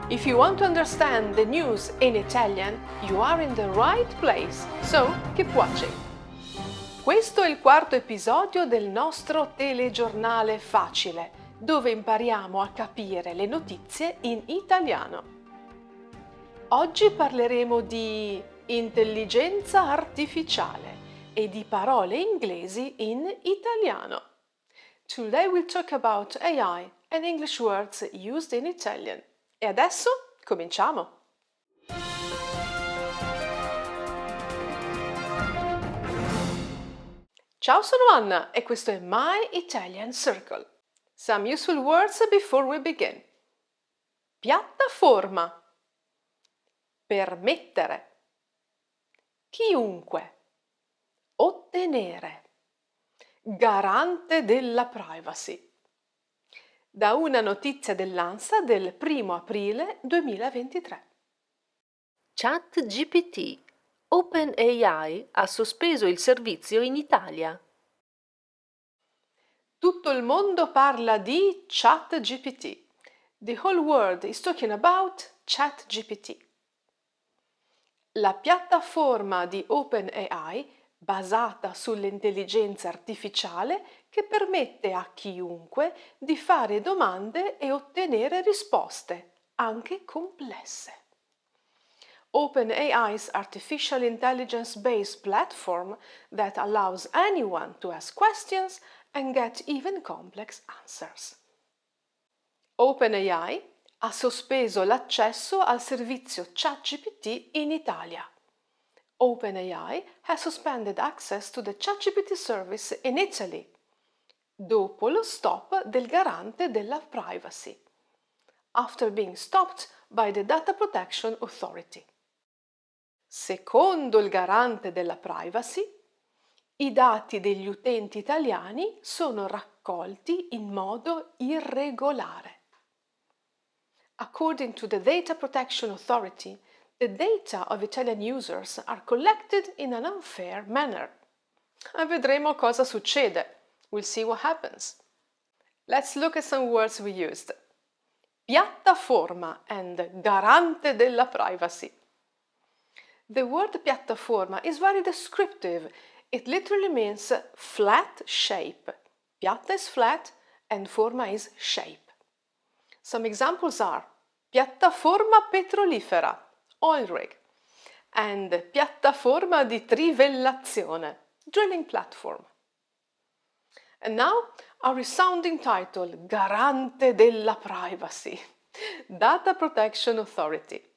If you want to understand the news in Italian, you are in the right place, so keep watching. Questo è il quarto episodio del nostro telegiornale facile, dove impariamo a capire le notizie in italiano. Oggi parleremo di intelligenza artificiale e di parole inglesi in italiano. Today we'll talk about AI and English words used in Italian. E adesso cominciamo! Ciao, sono Anna e questo è My Italian Circle. Some useful words before we begin. Piattaforma. Permettere. Chiunque. Ottenere. Garante della privacy. Da una notizia dell'ANSA del 1 aprile 2023. ChatGPT. OpenAI ha sospeso il servizio in Italia. Tutto il mondo parla di ChatGPT. The whole world is talking about ChatGPT. La piattaforma di OpenAI, basata sull'intelligenza artificiale, che permette a chiunque di fare domande e ottenere risposte, anche complesse. OpenAI's artificial intelligence-based platform that allows anyone to ask questions and get even complex answers. OpenAI ha sospeso l'accesso al servizio ChatGPT in Italia. OpenAI has suspended access to the ChatGPT service in Italy, dopo lo stop del garante della privacy, after being stopped by the Data Protection Authority. Secondo il garante della privacy, i dati degli utenti italiani sono raccolti in modo irregolare. According to the Data Protection Authority, the data of Italian users are collected in an unfair manner. E vedremo cosa succede. We'll see what happens. Let's look at some words we used. Piattaforma and garante della privacy. The word piattaforma is very descriptive. It literally means flat shape. Piatta is flat and forma is shape. Some examples are piattaforma petrolifera, oil rig, and piattaforma di trivellazione, drilling platform. And now our resounding title, Garante della Privacy, Data Protection Authority.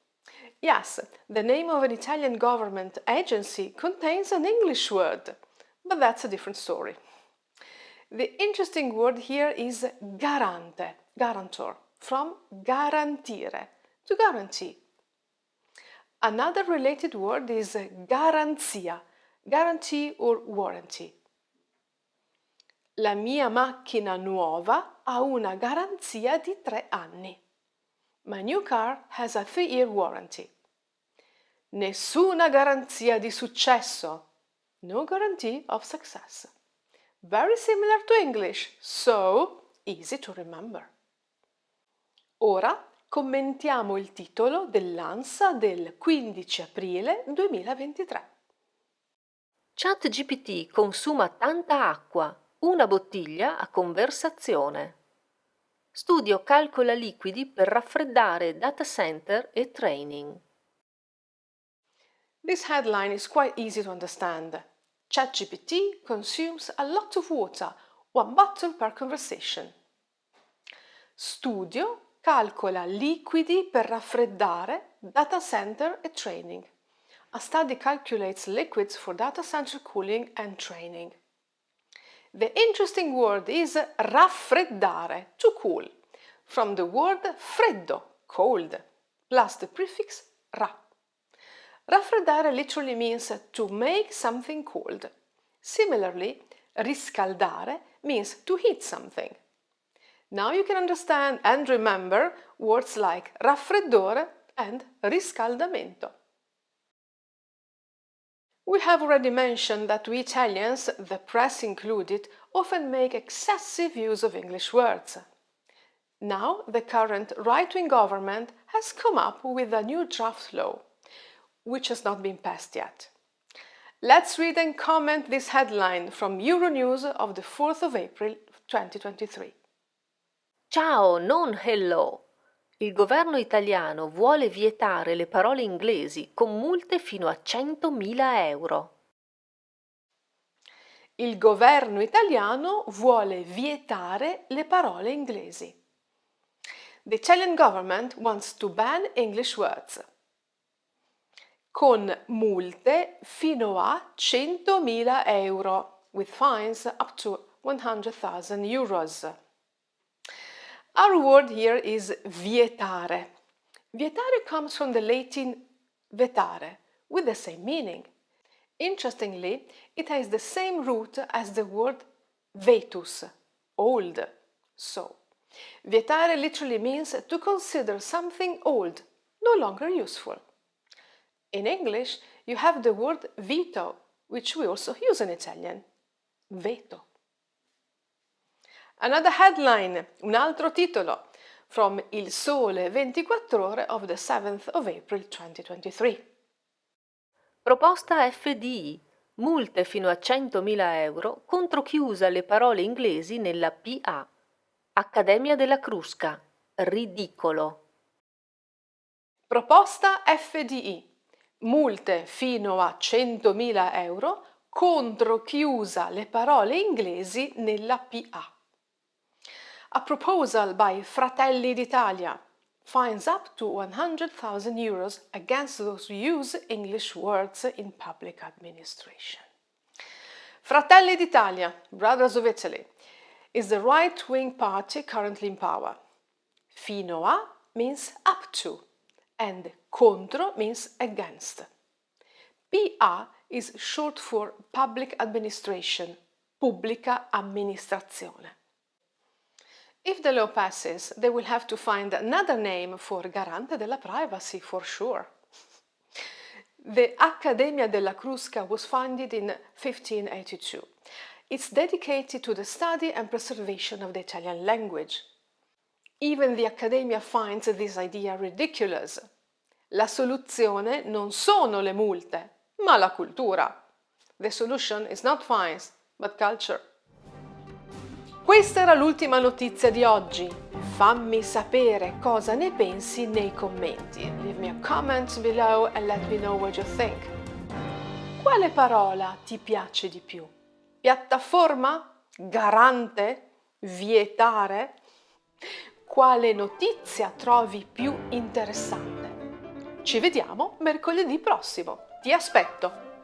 Yes, the name of an Italian government agency contains an English word, but that's a different story. The interesting word here is garante, guarantor, from garantire, to guarantee. Another related word is garanzia, guarantee or warranty. La mia macchina nuova ha una garanzia di 3 anni. My new car has a 3-year warranty. Nessuna garanzia di successo. No guarantee of success. Very similar to English, so easy to remember. Ora commentiamo il titolo dell'ANSA del 15 aprile 2023. ChatGPT consuma tanta acqua, una bottiglia a conversazione. Studio calcola liquidi per raffreddare data center e training. This headline is quite easy to understand. ChatGPT consumes a lot of water, 1 bottle per conversation. Studio calcola liquidi per raffreddare data center e training. A study calculates liquids for data center cooling and training. The interesting word is raffreddare, to cool, from the word freddo, cold, plus the prefix ra. Raffreddare literally means to make something cold. Similarly, riscaldare means to heat something. Now you can understand and remember words like raffreddore and riscaldamento. We have already mentioned that we Italians, the press included, often make excessive use of English words. Now, the current right-wing government has has come up with a new draft law, which has not been passed yet. Let's read and comment this headline from Euronews of the 4th of April 2023. Ciao, non hello! Il governo italiano vuole vietare le parole inglesi con multe fino a 100.000 euro. Il governo italiano vuole vietare le parole inglesi. The Italian government wants to ban English words. Con multe fino a 100.000 euro, with fines up to 100,000 euros. Our word here is vietare. Vietare comes from the Latin vetare, with the same meaning. Interestingly, it has the same root as the word vetus, old. So, vietare literally means to consider something old, no longer useful. In English, you have the word veto, which we also use in Italian, veto. Another headline, un altro titolo, from Il Sole 24 Ore of the 7th of April 2023. Proposta FDI. Multe fino a 100.000 euro contro chi usa le parole inglesi nella PA. Accademia della Crusca. Ridicolo. Proposta FDI. Multe fino a 100.000 euro contro chi usa le parole inglesi nella PA. A proposal by Fratelli d'Italia. Fines up to 100,000 euros against those who use English words in public administration. Fratelli d'Italia, Brothers of Italy, is the right-wing party currently in power. Fino a means up to, and contro means against. PA is short for public administration, pubblica amministrazione. If the law passes, they will have to find another name for Garante della Privacy for sure. The Accademia della Crusca was founded in 1582. It's dedicated to the study and preservation of the Italian language. Even the Accademia finds this idea ridiculous. La soluzione non sono le multe, ma la cultura. The solution is not fines, but culture. Questa era l'ultima notizia di oggi. Fammi sapere cosa ne pensi nei commenti. Leave me a comment below and let me know what you think. Quale parola ti piace di più? Piattaforma? Garante? Vietare? Quale notizia trovi più interessante? Ci vediamo mercoledì prossimo. Ti aspetto!